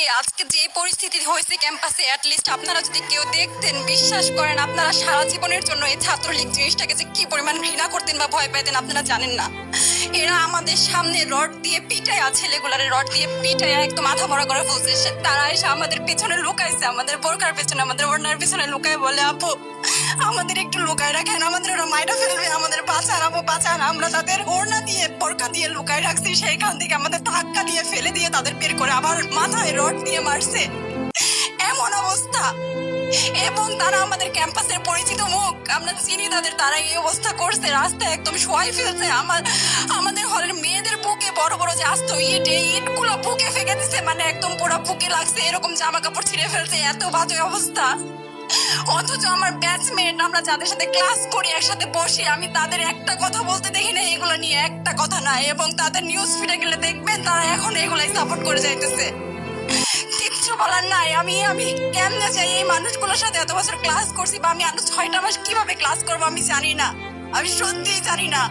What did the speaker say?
আজকে যে পরিস্থিতি হয়েছে ক্যাম্পাসে, অ্যাটলিস্ট আপনারা যদি কেউ দেখতেন, বিশ্বাস করেন আপনারা সারা জীবনের জন্য এই ছাত্রলীগ জিনিসটাকে যে কি পরিমাণ ঘৃণা করতেন বা ভয় পাইতেন আপনারা জানেন না। এরা আমাদের সামনে রড দিয়ে পিটায়া, ছেলেগুলারে রড দিয়ে পিটায়া একদম মাথা মরা করে ফেলছে। তারা এসে আমাদের পেছনে লুকাইছে, আমাদের বোরকার পেছনে, আমাদের ওড়নার পেছনে লুকায় বলে, আপু আমাদের একটু লুকায় রাখেন, আমাদের ওরা মাইরা ফেলবে, আমাদের বাঁচান আপু বাঁচান। আমরা তাদের ওড়না দিয়ে বোরকা দিয়ে লুকায় রাখছি, সেইখান থেকে আমাদের ধাক্কা দিয়ে ফেলে দিয়ে তাদের বের করে আবার মাথায় রড দিয়ে মারছে। এমন অবস্থা। এবং তারা আমাদের ক্যাম্পাসের পরিচিত মুখ, আমরা চিনি তাদের। তারা এই অবস্থা করছে, রাস্তায় একদম শোয়াই ফেলছে। আমাদের হলের মেয়েদের বুকে বড় বড় যে আস্ত ইটগুলো বুকে ফেঁকে দিচ্ছে, মানে একদম পুরো বুকে লাগছে, এরকম জামা কাপড় ছিঁড়ে ফেলছে। এত বাজে অবস্থা। অথচ আমার ব্যাচমেট, আমরা যাদের সাথে ক্লাস করি, একসাথে বসি, আমি তাদের একটা কথা বলতে দেখি না এগুলো নিয়ে, একটা কথা না। এবং তাদের নিউজ ফিডে গেলে দেখবেন তারা এখন এগুলাই সাপোর্ট করে যাইতেছে। কিচ্ছু বলার নাই। আমি কেমনে চাই এই মানুষগুলোর সাথে এত বছর ক্লাস করছি, বা আমি আরো 6টা মাস কিভাবে ক্লাস করবো আমি জানি না, আমি সত্যিই জানি না।